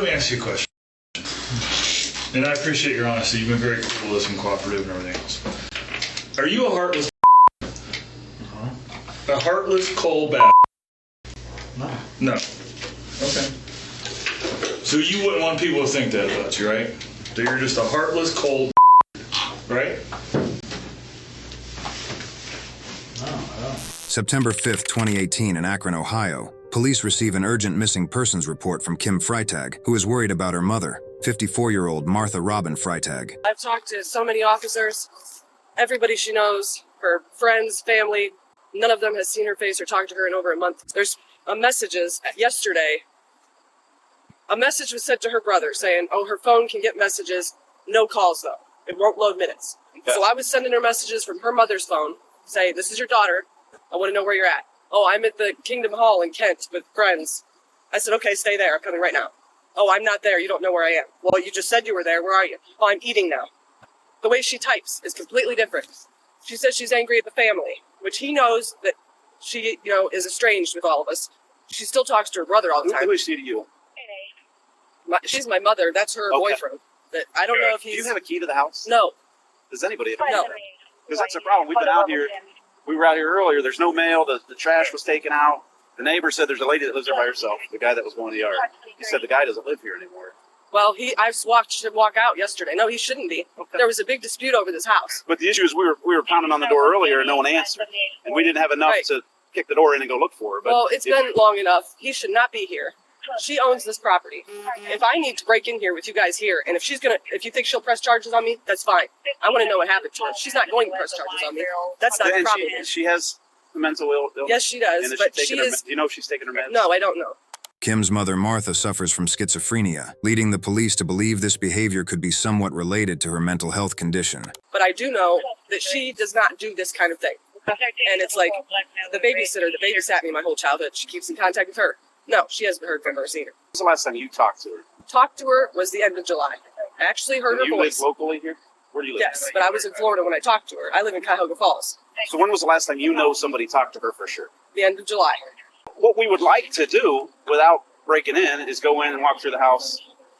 let me ask you a question. And I appreciate your honesty. You've been very cool with us and cooperative and everything else. Are you a heartless? A heartless cold bastard? No. No. Okay. So you wouldn't want people to think that about you, right? That you're just a heartless cold right? No. September 5th, 2018 in Akron, Ohio, police receive an urgent missing persons report from Kim Frietag, who is worried about her mother, 54-year-old Robin Frietag. I've talked to so many officers, everybody she knows, her friends, family. None of them has seen her face or talked to her in over a month. There's messages yesterday. A message was sent to her brother saying, oh, her phone can get messages, no calls though. It won't load minutes. Yeah. So I was sending her messages from her mother's phone, say, this is your daughter. I want to know where you're at. Oh, I'm at the Kingdom Hall in Kent with friends. I said, okay, stay there. I'm coming right now. Oh, I'm not there. You don't know where I am. Well, you just said you were there. Where are you? Oh, I'm eating now. The way she types is completely different. She says she's angry at the family, which he knows that she, is estranged with all of us. She still talks to her brother all the time. Who is she to you? She's my mother. That's her boyfriend. That I don't know if he's... Do you have a key to the house? No. Does anybody? No. Because that's the problem. We've been out here. We were out here earlier. There's no mail. The trash was taken out. The neighbor said there's a lady that lives there by herself. The guy that was going to the yard. He said the guy doesn't live here anymore. Well, I watched him walk out yesterday. No, he shouldn't be. Okay. There was a big dispute over this house. But the issue is we were pounding on the door earlier and no one answered. And we didn't have enough to kick the door in and go look for her. But well, it's been long enough. He should not be here. She owns this property. If I need to break in here with you guys here, and if you think she'll press charges on me, that's fine. I want to know what happened to her. She's not going to press charges on me. That's not the problem. She has mental illness. Yes, she does. But she is. Do you know if she's taking her meds? No, I don't know. Kim's mother, Martha, suffers from schizophrenia, leading the police to believe this behavior could be somewhat related to her mental health condition. But I do know that she does not do this kind of thing. And it's like the babysitter that babysat me my whole childhood. She keeps in contact with her. No, she hasn't heard from her or seen her. When's the last time you talked to her? Talked to her was the end of July. I actually heard her voice. You live locally here? Where do you live? Yes, but I was in Florida when I talked to her. I live in Cuyahoga Falls. So when was the last time you know somebody talked to her for sure? The end of July. What we would like to do without breaking in is go in and walk through the house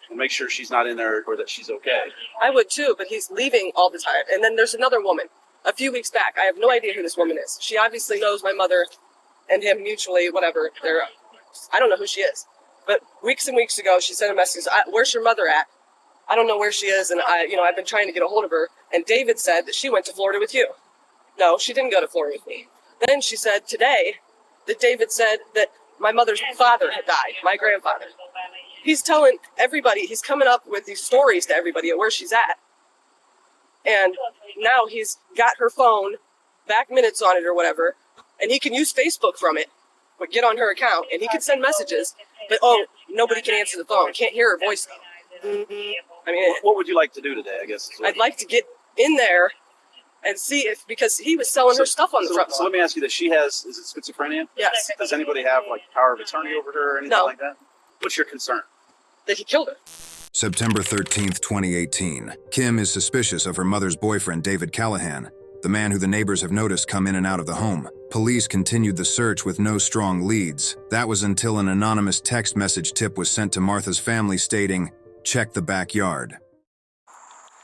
and make sure she's not in there or that she's okay. I would too, but he's leaving all the time. And then there's another woman. A few weeks back, I have no idea who this woman is. She obviously knows my mother and him mutually, whatever. I don't know who she is. But weeks and weeks ago, she sent a message, where's your mother at? I don't know where she is, and I've been trying to get a hold of her. And David said that she went to Florida with you. No, she didn't go to Florida with me. Then she said today that David said that my mother's father had died, my grandfather. He's telling everybody, he's coming up with these stories to everybody of where she's at. And now he's got her phone, back minutes on it or whatever, and he can use Facebook from it, but get on her account, and he can send messages, but nobody can answer the phone. Can't hear her voice though. I mean, what would you like to do today, I guess? I'd like to get in there and see because he was selling her stuff on the front. So let me ask you this. Is it schizophrenia? Yes. Does anybody have power of attorney over her or anything like that? What's your concern? That he killed her. September 13th, 2018. Kim is suspicious of her mother's boyfriend, David Callahan, the man who the neighbors have noticed come in and out of the home. Police continued the search with no strong leads. That was until an anonymous text message tip was sent to Martha's family stating, "Check the backyard."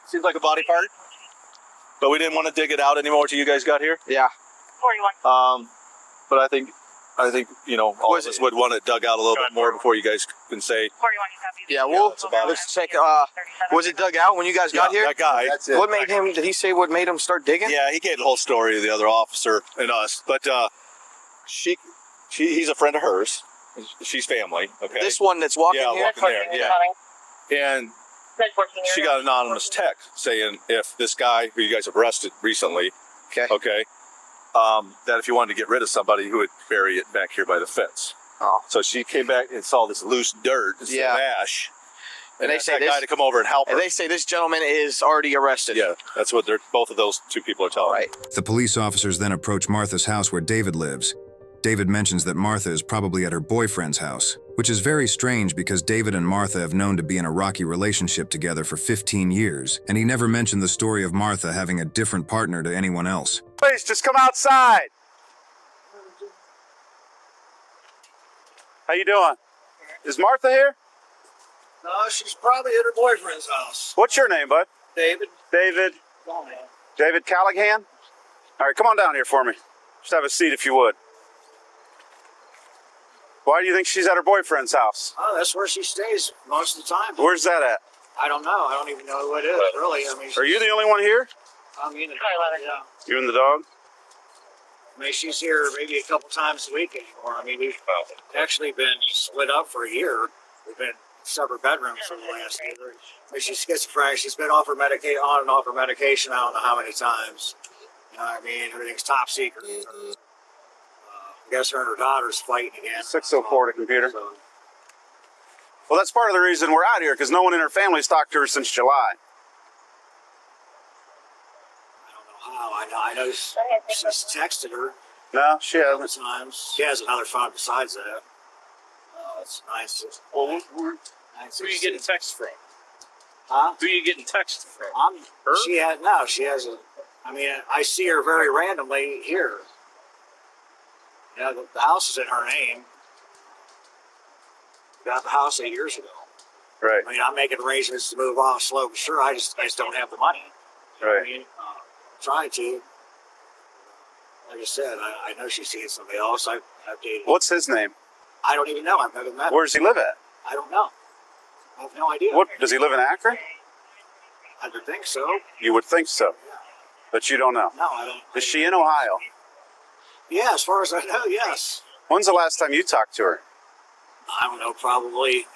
Seems like a body part, but we didn't want to dig it out anymore till you guys got here. Yeah. 41. But I think all of us would want it dug out a little bit more before you guys can say. 41. Yeah, let's check. Was it dug out when you guys got here? That guy. That's it. What made him? Did he say what made him start digging? Yeah, he gave the whole story to the other officer and us. But he's a friend of hers. She's family. Okay. This one that's walking here. Walking there. Yeah. And she got an anonymous text saying if this guy who you guys have arrested recently, okay, that if you wanted to get rid of somebody, who would bury it back here by the fence. Oh. So she came back and saw this loose dirt, this ash, and they say that guy to come over and help her. And they say this gentleman is already arrested. Yeah, that's what both of those two people are telling. Right. The police officers then approach Martha's house where David lives. David mentions that Martha is probably at her boyfriend's house, which is very strange because David and Martha have known to be in a rocky relationship together for 15 years, and he never mentioned the story of Martha having a different partner to anyone else. Please, just come outside. How you doing? Is Martha here? She's probably at her boyfriend's house. What's your name, bud? David. David. David Callahan? All right, come on down here for me. Just have a seat if you would. Why do you think she's at her boyfriend's house? Oh, that's where she stays most of the time. Where's that at? I don't know. I don't even know who it is, really. I mean, Are you the only one here? I mean, yeah. You and the dog? I mean, she's here maybe a couple times a week anymore. I mean, we've actually been split up for a year. We've been in separate bedrooms for the last year. I mean, she's schizophrenic. She's been on and off her medication. I don't know how many times. You know what I mean? Everything's top secret. I guess her and her daughter's fighting again. 604 to computer. So, Well, that's part of the reason we're out here, because no one in her family's talked to her since July. I don't know how. I know she's texted her No, she a couple hasn't. times. She has another phone besides that. It's nice. Well, who are you getting text from? Huh? Who are you getting text from? Her? She has a. I mean, I see her very randomly here. Yeah, the house is in her name. Got the house 8 years ago. Right, I mean, I'm making arrangements to move off slow but sure. I just don't have the money. I right. mean, trying to. Like I said, I know she's seeing somebody else. I've dated. What's his name? I don't even know. I've never met him. Where does he live at? I don't know. I have no idea. What, does he live in Akron? I would think so. You would think so, but you don't know. No, I don't. Is she in Ohio? Yeah, as far as I know, yes. When's the last time you talked to her? I don't know, probably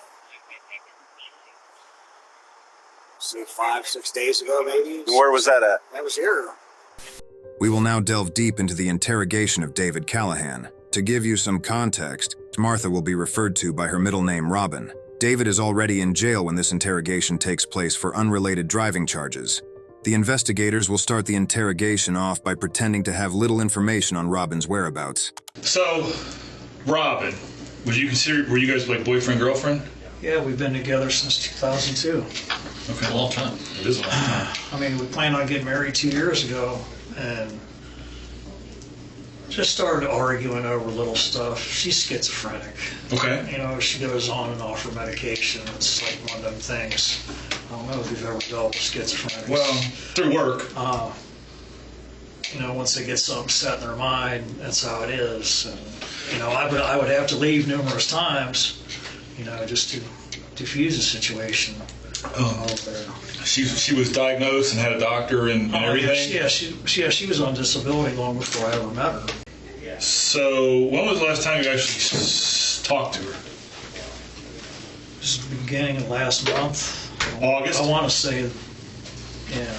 5-6 days ago, maybe. And where was that at? That was here. We will now delve deep into the interrogation of David Callahan. To give you some context, Martha will be referred to by her middle name Robin. David is already in jail when this interrogation takes place for unrelated driving charges. The investigators will start the interrogation off by pretending to have little information on Robin's whereabouts. So, Robin, were you guys like boyfriend, girlfriend? Yeah, we've been together since 2002. Okay, a long time. It is a long time. I mean, we planned on getting married 2 years ago, and just started arguing over little stuff. She's schizophrenic. Okay. You know, she goes on and off her medication. It's like one of them things. I don't know if you've ever dealt with schizophrenics. Well, through work. You know, once they get something set in their mind, that's how it is. And, you know, I would have to leave numerous times, you know, just to diffuse the situation. She was diagnosed and had a doctor and everything? Yeah, she was on disability long before I ever met her. So, when was the last time you actually talked to her? Just the beginning of last month. August? I want to say, yeah,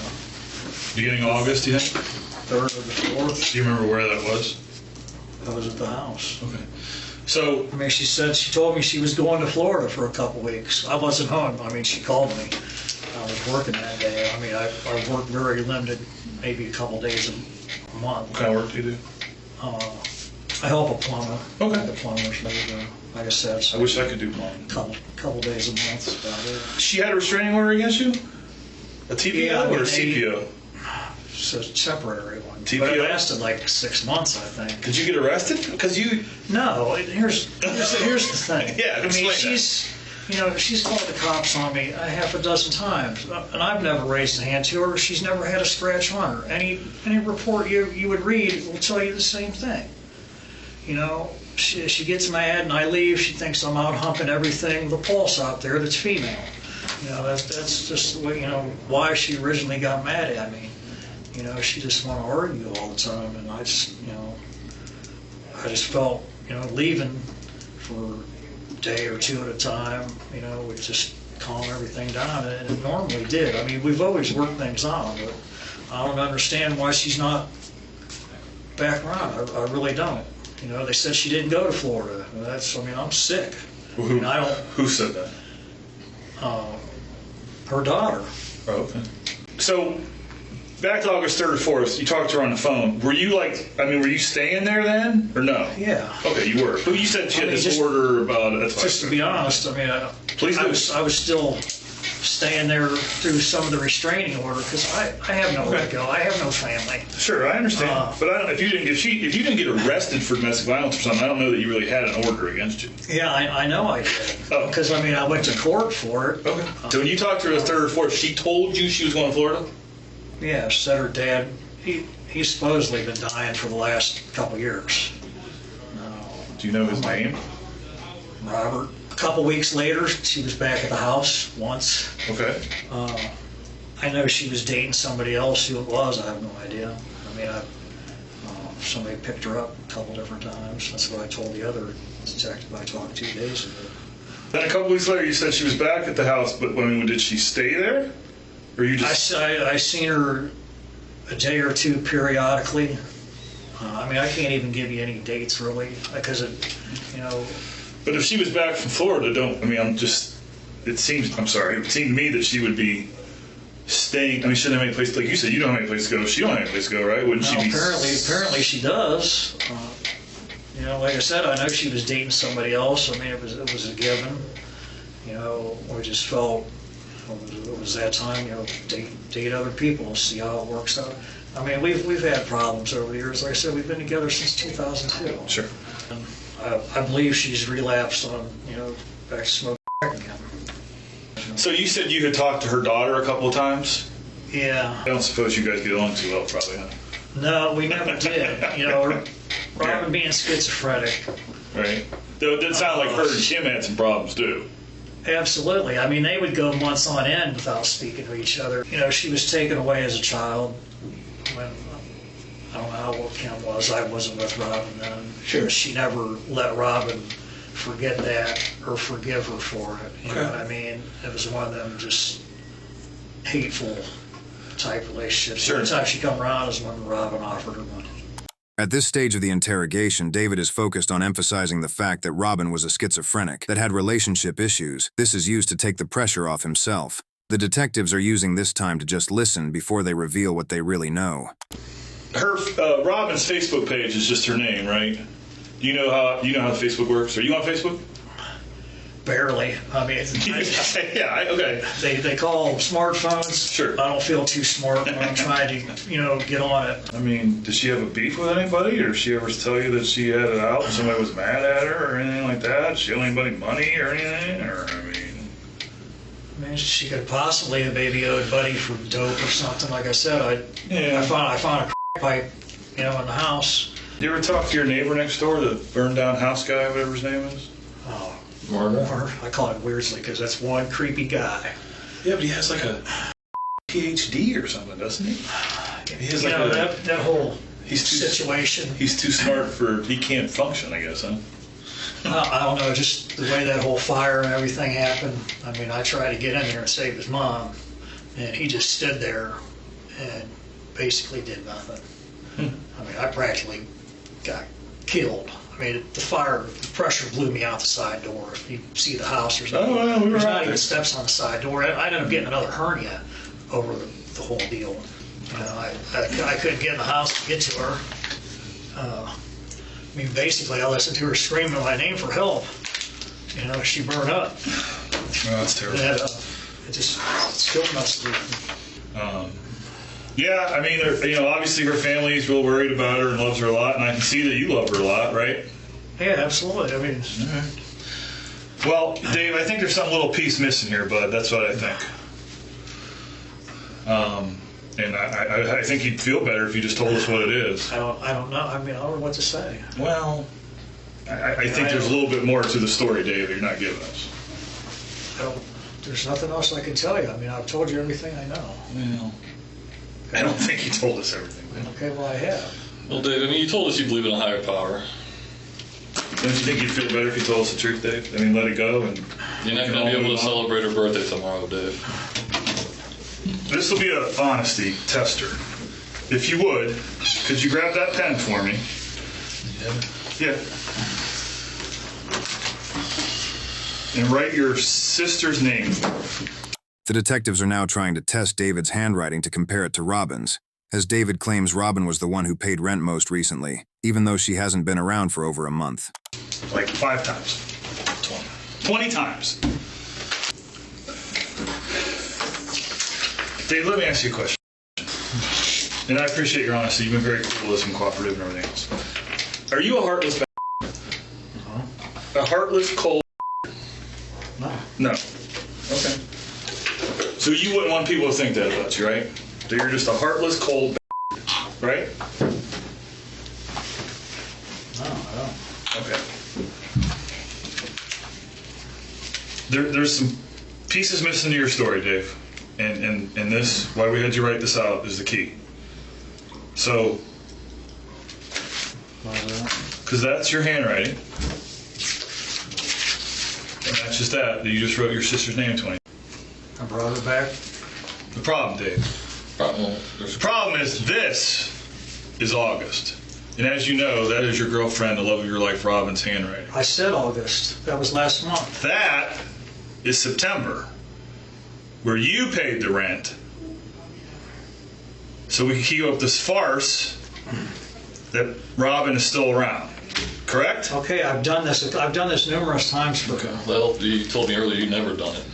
Beginning of August, do you think? 3rd or the 4th. Do you remember where that was? I was at the house. Okay. So, I mean, she told me she was going to Florida for a couple weeks. I wasn't home. I mean, she called me. I was working that day. I mean, I worked very limited, maybe a couple days a month. what kind of work do you do? I help a plumber. Okay. The plumbers, maybe, like I said. So I wish I could do mine. Couple days a month is about it. She had a restraining order against you? A TPO Yeah, or a CPO? It's a temporary one. TPO? But it lasted like 6 months, I think. Did you get arrested? Because you... No, here's the thing. Yeah, I explain mean, that. you know, she's called the cops on me a half a dozen times, and I've never raised a hand to her. She's never had a scratch on her. Any report you would read will tell you the same thing. You know, she gets mad and I leave. She thinks I'm out humping everything with a pulse out there that's female. You know, that's just what, you know, why she originally got mad at me. You know, she just want to argue all the time, and I just felt, you know, leaving for a day or two at a time, you know, would just calm everything down, and it normally did. I mean, we've always worked things out, but I don't understand why she's not back around. I really don't. You know, they said she didn't go to Florida. I'm sick. Well, I mean, who said that? Her daughter. Oh, okay. So, back to August 3rd or 4th, you talked to her on the phone. Were you staying there then, or no? Yeah. Okay, you were. But you said she had this order about it. Just to be honest, I mean, Please do. I was still staying there through some of the restraining order because I have nowhere to go. I have no family. Sure, I understand. But I don't, if you didn't get arrested for domestic violence or something, I don't know that you really had an order against you. Yeah, I know I did. Because, I mean, I went to court for it. Okay. So when you talked to her the third or fourth, she told you she was going to Florida? Yeah, said her dad, he's supposedly been dying for the last couple years. Do you know his name? Robert. A couple weeks later, she was back at the house once. Okay. I know she was dating somebody else. Who it was, I have no idea. I mean, somebody picked her up a couple different times. That's what I told the other detective I talked to 2 days ago. Then a couple weeks later, you said she was back at the house, but I mean, did she stay there? Or you just... I seen her a day or two periodically. I mean, I can't even give you any dates really, because But if she was back from Florida, it seemed to me that she would be staying. I mean, she doesn't have any place, like you said, you don't have any place to go. She don't have any place to go, right? Wouldn't she be? Apparently she does. Like I said, I know she was dating somebody else. I mean, it was a given. We just felt it was that time. Date other people, see how it works out. I mean, we've had problems over the years. Like I said, we've been together since 2002. Sure. And I believe she's relapsed on, back to smoking again. So you said you had talked to her daughter a couple of times? Yeah. I don't suppose you guys get along too well, probably, huh? No, we never did. Robin being schizophrenic. Right. Though it did sound like her and Kim had some problems, too. Absolutely. I mean, they would go months on end without speaking to each other. She was taken away as a child when, I don't know how old Kim was. I wasn't with Robin then. Sure. She never let Robin forget that or forgive her for it. You know what I mean? It was one of them just hateful type relationships. Sure. The time she come around is when Robin offered her money. At this stage of the interrogation, David is focused on emphasizing the fact that Robin was a schizophrenic that had relationship issues. This is used to take the pressure off himself. The detectives are using this time to just listen before they reveal what they really know. Her Robin's Facebook page is just her name, right? You know how Facebook works? Are you on Facebook? Barely. I mean, okay. They call smartphones. Sure. I don't feel too smart when I'm trying to, get on it. I mean, did she have a beef with anybody, or did she ever tell you that she had it out and somebody was mad at her or anything like that? Did she owe anybody money or anything? I mean, she could possibly have maybe owed Buddy for dope or something. Like I said, I found a pipe, in the house. You ever talk to your neighbor next door, the burned down house guy, whatever his name is? Oh, Martyr. I call it Weirsley because that's one creepy guy. Yeah, but he has like a PhD or something, doesn't he? He has that whole situation. He's too smart he can't function, I guess, huh? I don't know, just the way that whole fire and everything happened. I mean, I tried to get in there and save his mom, and he just stood there and basically did nothing. I mean, I practically got killed. I mean, the pressure blew me out the side door. If you see the house, there's not even steps on the side door. I ended up getting another hernia over the whole deal. I couldn't get in the house to get to her. I mean, basically, I listened to her screaming my name for help. She burned up. Oh, that's terrible. And, it still must be. Yeah, I mean, obviously her family is real worried about her and loves her a lot, and I can see that you love her a lot, right? Yeah, absolutely. I mean, Well, Dave, I think there's some little piece missing here, bud. That's what I think. And I think you'd feel better if you just told us what it is. I don't know. I mean, I don't know what to say. Well, I think there's a little bit more to the story, Dave, that you're not giving us. There's nothing else I can tell you. I mean, I've told you everything I know. Well, I don't think you told us everything. Okay, well, I have. Well, Dave, I mean, you told us you believe in a higher power. Don't you think you'd feel better if you told us the truth, Dave? I mean, let it go. And you're not going to be able to celebrate her birthday tomorrow, Dave. This will be an honesty tester. If you would, could you grab that pen for me? Yeah. And write your sister's name. The detectives are now trying to test David's handwriting to compare it to Robin's, as David claims Robin was the one who paid rent most recently, even though she hasn't been around for over a month. Like 5 times. 20 times. Dave, let me ask you a question. And I appreciate your honesty. You've been very cool with us and cooperative and everything else. Are you a heartless A heartless, cold? No. No. Okay. So you wouldn't want people to think that about you, right? That you're just a heartless, cold, right? No, I don't. Okay. There's some pieces missing to your story, Dave. And this, why we had you write this out, is the key. So, because that's your handwriting. And that's just that. You just wrote your sister's name 20. I brought her back. The problem, Dave. The problem is this is August. And as you know, that is your girlfriend, the love of your life, Robin's handwriting. I said August. That was last month. That is September, where you paid the rent. So we can keep up this farce that Robin is still around. Correct? Okay, I've done this numerous times for Okay. Well, you told me earlier you've never done it.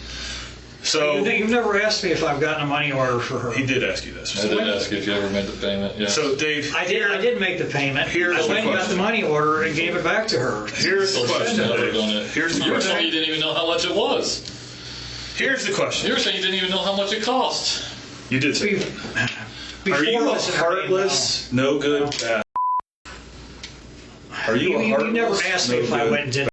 So You've never asked me if I've gotten a money order for her. he did ask you this. I did ask you if you ever made the payment. Yeah. So Dave, I did make the payment. Here's I the went and got the question. money order and gave it back to her. here's the question. Never done Dave. it. Here's the You were saying question. you didn't even know how much it was. Here's the question. You were saying you didn't even know how much it cost. You did say. Are you a heartless, no good, bad? Are you a You heartless, never asked me no if I good- went and did.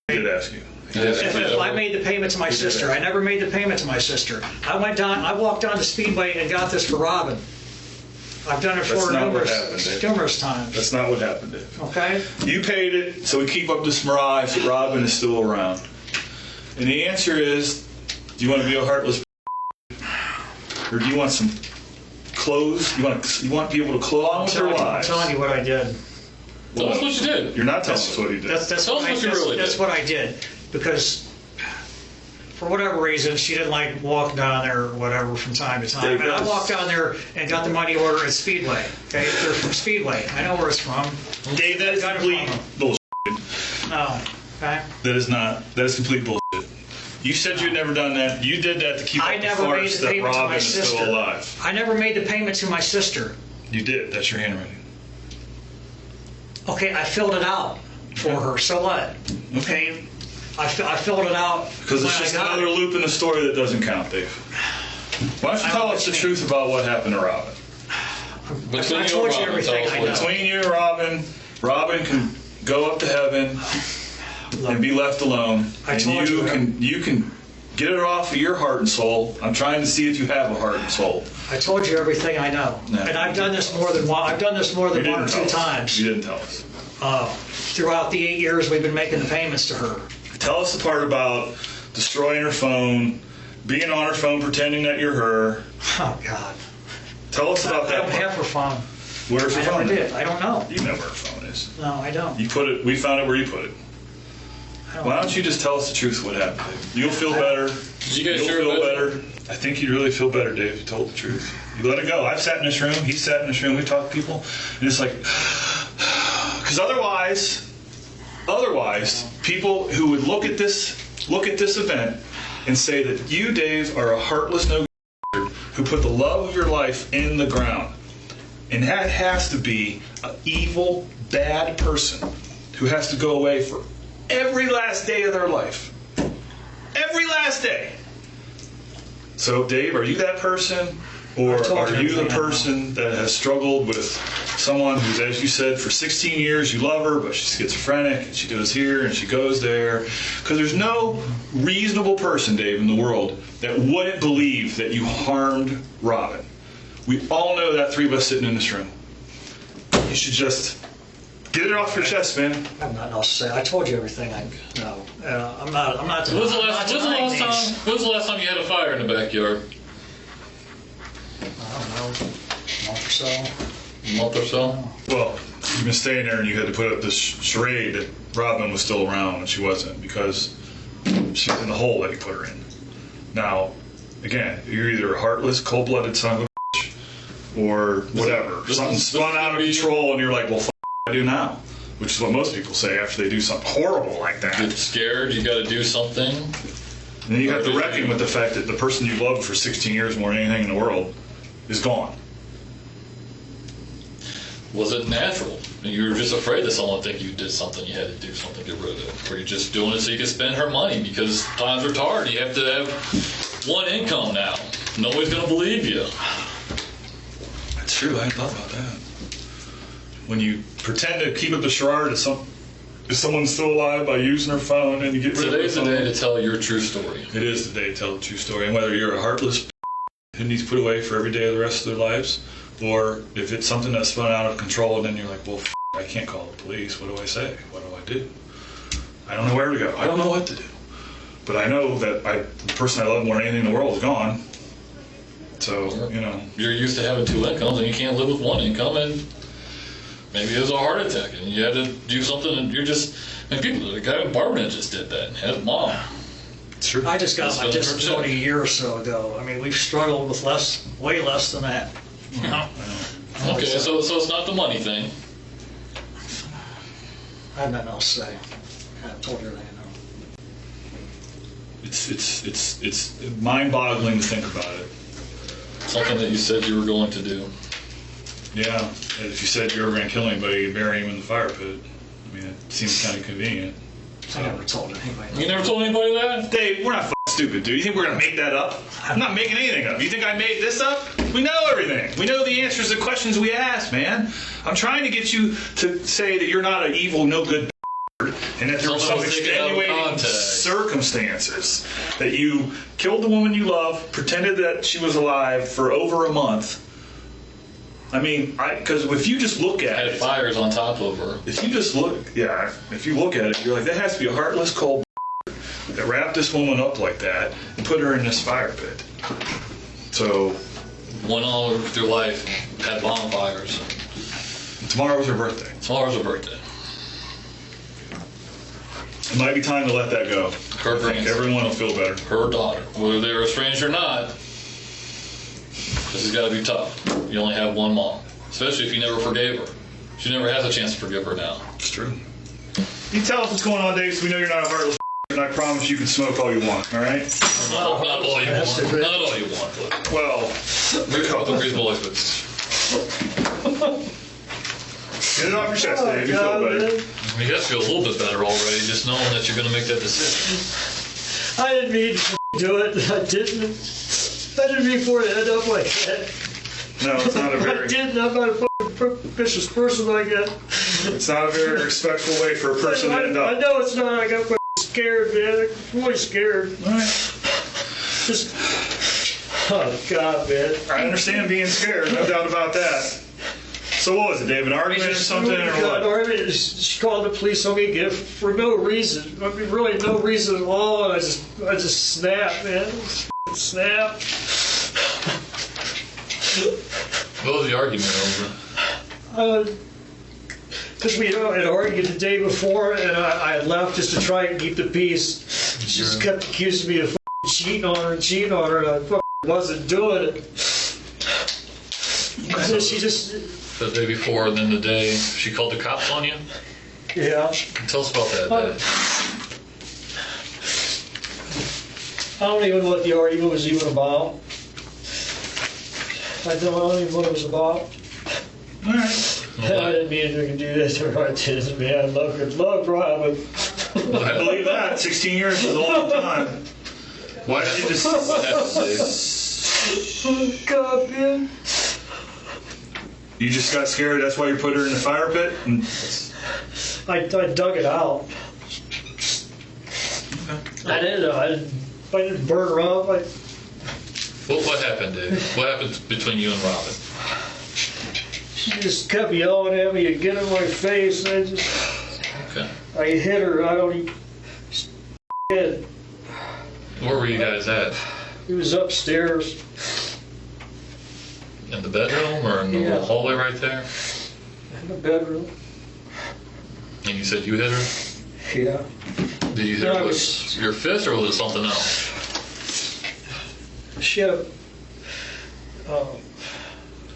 I did ask you. If I made the payment to my sister, I never made the payment to my sister. I walked down to Speedway and got this for Robin. I've done it That's for not what happened, Dave. numerous times. That's not what happened, Dave. Okay? You paid it, so we keep up this mirage that Robin is still around. And the answer is, do you want to be a heartless, or do you want some clothes? You want to be able to close on with your I'm lives? telling you what I did. Tell us what you did. You're not telling us what you did. That's Tell us what you really That's did. what I did. Because for whatever reason, she didn't like walking down there or whatever from time to time. Dave, And I that's- walked down there and got the money order at Speedway. Okay? They're from Speedway. I know where it's from. Dave, that is Got it complete from bullshit. No. Okay? That is complete bullshit. You said you'd never done that. You did that to keep I up the never made farce the that payment to Robin my is still sister. alive. I never made the payment to my sister. You did. That's your handwriting. Okay, I filled it out for her. So what? Okay? I filled it out Because it's when just I got another it. loop in the story that doesn't count, Dave. Why don't you I tell don't us the understand. truth about what happened to Robin? Between I you told and you Robin, everything tell us I what- know. Between you and Robin can go up to heaven and be left alone. I And told you that. you can get it off of your heart and soul. I'm trying to see if you have a heart and soul. I told you everything I know. No. And I've done this more than one. I've done this more than You one or didn't two tell us. times You didn't tell us. throughout the 8 years we've been making the payments to her. Tell us the part about destroying her phone, being on her phone pretending that you're her. Oh God! Tell us about I that don't part. have her phone. Where's her I phone? never did. I don't know. You know where her phone is. No, I don't. You put it. We found it where you put it. Why don't you just tell us the truth of what happened, Dave? You'll feel better. Did you guys You'll share a feel bedroom? better. I think you'd really feel better, Dave, if you told the truth. You let it go. I've sat in this room. He's sat in this room. We talked to people, and it's like, because otherwise, people who would look at this event and say that you, Dave, are a heartless no who put the love of your life in the ground, and that has to be an evil, bad person who has to go away for every last day of their life. Every last day. So, Dave, are you that person? Or I told are you you the everything I know. person that has struggled with someone who's, as you said, for 16 years you love her, but she's schizophrenic, and she goes here and she goes there? Because there's no reasonable person, Dave, in the world that wouldn't believe that you harmed Robin. We all know that, three of us sitting in this room. You should just get it off your chest, man. I have nothing else to say. I told you everything I know. I'm not. When was the last time you had a fire in the backyard? I don't know. A month or so. A month or so? Well, you've been staying there and you had to put up this charade that Robin was still around when she wasn't because she's in the hole that you put her in. Now, again, you're either a heartless, cold-blooded son of a bitch or whatever. Something spun out of control and you're like, well, what do I do now? Which is what most people say after they do something horrible like that. Get scared, you gotta do something. And then you have to reckon with the fact that the person you loved for 16 years more than anything in the world is gone. Was it natural? You were just afraid that someone would think you did something, you had to do something to get rid of it. Or you're just doing it so you can spend her money because times are hard. You have to have one income now. Nobody's going to believe you. That's true. I hadn't thought about that. When you pretend to keep up the charade is someone's still alive by using her phone and you get rid of her Today's the day to tell your true story. It is the day to tell the true story. And whether you're a heartless who needs put away for every day of the rest of their lives, or if it's something that's spun out of control and then you're like, well, I can't call the police. What do I say? What do I do? I don't know where to go. I don't know what to do. But I know that the person I love more than anything in the world is gone. So, you know. You're used to having two incomes and you can't live with one income, and maybe it was a heart attack and you had to do something and you're just, the guy with Barbara just did that. His mom. It's true. I just got my disability a year or so ago. I mean, we've struggled with way less than that. You know? Okay, so it's not the money thing. I have nothing else to say. I told you everything I know. It's mind-boggling to think about it. Something that you said you were going to do. Yeah, if you said you were going to kill anybody, you'd bury him in the fire pit. I mean, it seems kind of convenient. I never told anybody. You never told anybody that? Dave, we're not stupid, dude. You think we're going to make that up? I'm not making anything up. You think I made this up? We know everything. We know the answers to the questions we ask, man. I'm trying to get you to say that you're not an evil, no good and that there were some extenuating circumstances that you killed the woman you love, pretended that she was alive for over a month. I mean, because if you just look at it, fires on top of her. If you just look, if you look at it, you're like, that has to be a heartless, cold that wrapped this woman up like that and put her in this fire pit. So, went all through life, had bonfires. Tomorrow was her birthday. Tomorrow's her birthday. It might be time to let that go. Her I think everyone will feel better. Her daughter, whether they're estranged or not, this has got to be tough. You only have one mom, especially if you never forgave her. She never has a chance to forgive her now. It's true. You tell us what's going on, Dave, so we know you're not a heartless and I promise you can smoke all you want, all right? Not all you want. Not all you want, but... Well... Reasonable expectations. Get it off your chest, Dave. You feel better. You guys feel a little bit better already, just knowing that you're going to make that decision. I didn't mean to do it. I didn't mean for it to end up like that. No, it's not a very... I didn't. I'm not a fucking vicious person like that. It's not a very respectful way for a person to end up. I know it's not. I got fucking scared, man. I'm really scared. All right. Just... Oh, God, man. I understand being scared. No doubt about that. So what was it, Dave? An argument or something, or what? Argument. She called the police on me for no reason. I mean, really no reason at all. And I just snapped, man. Snap. What was the argument over? Because we had argued the day before, and I had left just to try and keep the peace. She just kept accusing me of cheating on her, and I wasn't doing it. So she just... The day before, and then the day she called the cops on you? Yeah. Tell us about that day. I don't even know what the argument was even about. I don't even know what it was about. All right. I didn't mean to do this to her. I didn't, man. I love Robin. I believe that. 16 years is a long time. Why did you just... What happened, Dave? Oh, God, man. You just got scared, that's why you put her in the fire pit? And... I dug it out. I didn't know. I didn't burn her up. What happened, Dave? What happened between you and Robin? She just kept yelling at me to get in my face. And I hit her. I don't even... Where were you guys at? He was upstairs. In the bedroom or in the little hallway right there? In the bedroom. And you said you hit her? Yeah. Did you hit her with your fist or was it something else? She had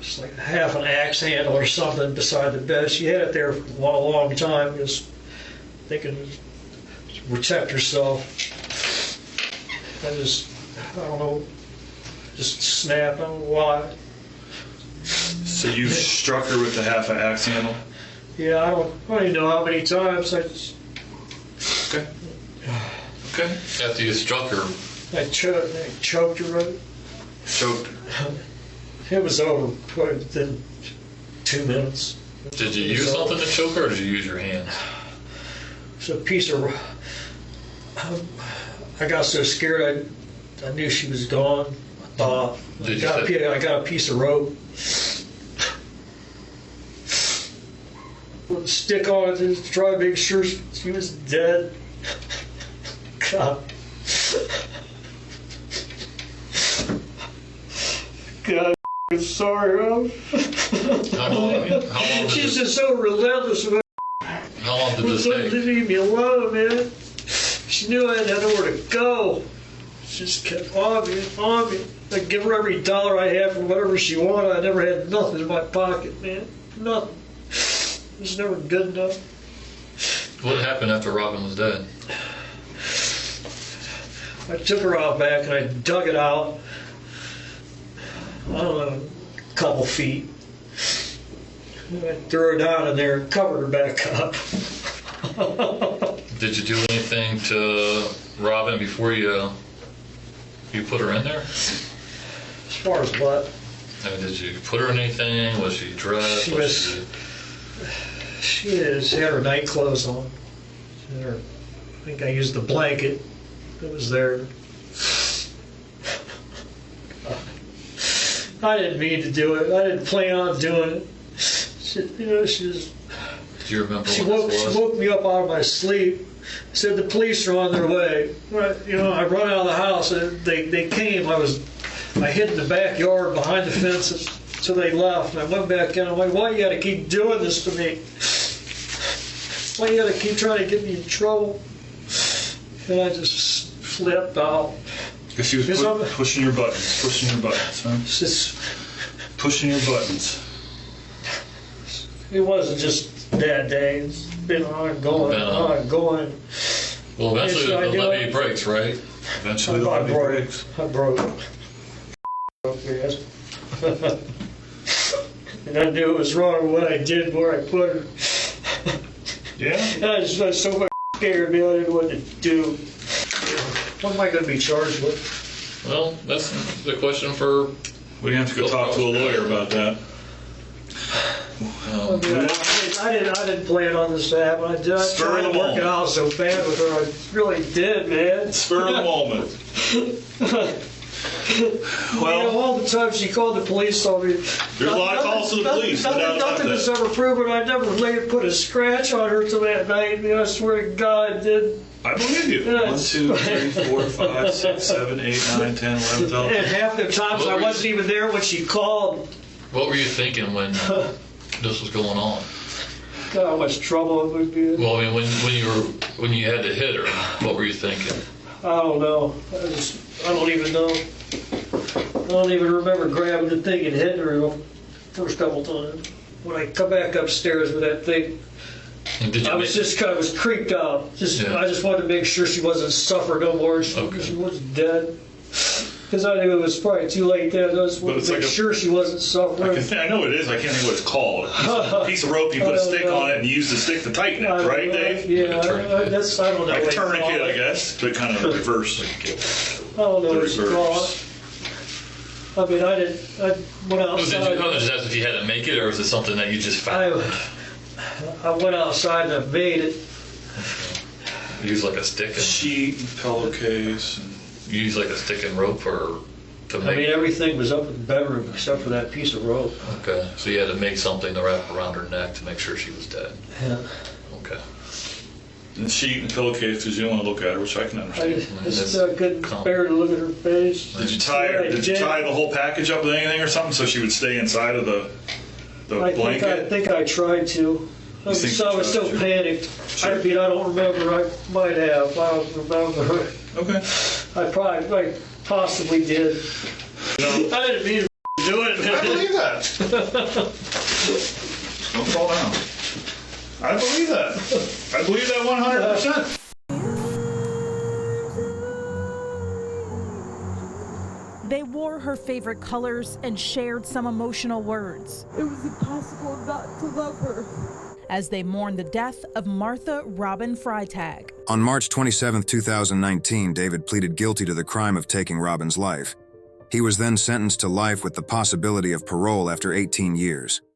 just like half an axe handle or something beside the bed. She had it there for a long time, just thinking to protect herself. I don't know, just snapped. I don't know why. So you struck her with the half an axe handle? Yeah, I don't even know how many times. Okay. Okay. After you struck her, I choked her. Right? Choked her. It was over within 2 minutes. did you use something to choke her, or did you use your hands? It's a piece of. I got so scared I knew she was gone. I thought I got a piece of rope. Put a stick on it to try to make sure she was dead. God. God, I'm sorry, Rob. How long did She's this, just so relentless about how long did this take? leave me alone, man. She knew I had nowhere to go. She just kept on me. I'd give her every dollar I had for whatever she wanted. I never had nothing in my pocket, man. Nothing. It was never good enough. What happened after Robin was dead? I took her out back and I dug it out. I don't know, a couple feet. I threw her down in there and covered her back up. Did you do anything to Robin before you put her in there? As far as what? I mean, did you put her in anything? Was she dressed? She had her night clothes on. I think I used the blanket that was there. I didn't mean to do it. I didn't plan on doing it. She was. Do you remember She what this was? woke me up out of my sleep. Said the police are on their way. I run out of the house. They came. I hid in the backyard behind the fences. So they left. And I went back in. I'm like, why you got to keep doing this to me? Why you got to keep trying to get me in trouble? And I just flipped out. Because she was pushing your buttons, huh? It's just, Pushing your buttons. it wasn't just that day. It's been ongoing. Well, eventually Yes, I the do levee it. breaks, right? Eventually the levee breaks. I broke. Yes. And I knew it was wrong what I did, where I put her. Yeah? And I was so much scared, man. I didn't know what to do. What am I going to be charged with? Well, that's the question for. We have to go talk to a lawyer about that. I didn't plan on this to happen. I tried Spur of to the work it moment. out so bad with her. I really did, man. Spur of the moment. Well, all the times she called the police on me. There's a lot of calls to the police, without a doubt Nothing was that. ever proven. I never put a scratch on her till that night. Man, I swear to God, I did. I believe you. Yeah, 1, 2, 3, 4, 5, 6, 7, 8, 9, 10, 11, 12. And half the times I wasn't even there when she called. What were you thinking when this was going on? God, how much trouble it would be. Well, I mean, when you had to hit her, what were you thinking? I don't know. I don't even know. I don't even remember grabbing the thing and hitting her the first couple times. When I come back upstairs with that thing, And did you I was just kind of creeped out. Yeah. I just wanted to make sure she wasn't suffering no more. She was dead. Because I knew it was probably too late then. I just wanted it's to make like sure she wasn't suffering. I know what it is. I can't think what it's called. A piece of rope, you put a stick on it and you use the stick to tighten it, right, Dave? Yeah, Like a tourniquet. that's, I don't know. Like a what you call tourniquet, I it. guess, but kind of reverse. I don't know The what you call reverse. it. I mean, I went Was it outside. just ask if you had to make it, or was it something that you just found? I went outside and I made it. You use like a stick and Sheet, and pillowcase, and you use like a stick and rope, or to make. I mean, everything was up in the bedroom except for that piece of rope. Okay, so you had to make something to wrap around her neck to make sure she was dead. Yeah. Okay. and sheet and pillowcase because you don't want to look at her, which I can I understand. just couldn't bear to look at her face. Did you tie her? Did you tie the whole package up with anything or something so she would stay inside of the I blanket? think I tried to. I was think so, you I was so tried to? panicked. Sure. I mean, I don't remember. I might have. I don't remember. Okay. I possibly did. I didn't mean to do it. I believe that. Don't fall down. I believe that. I believe that 100%. They wore her favorite colors and shared some emotional words. It was impossible not to love her. As they mourned the death of Martha Robin Frietag. On March 27, 2019, David pleaded guilty to the crime of taking Robin's life. He was then sentenced to life with the possibility of parole after 18 years.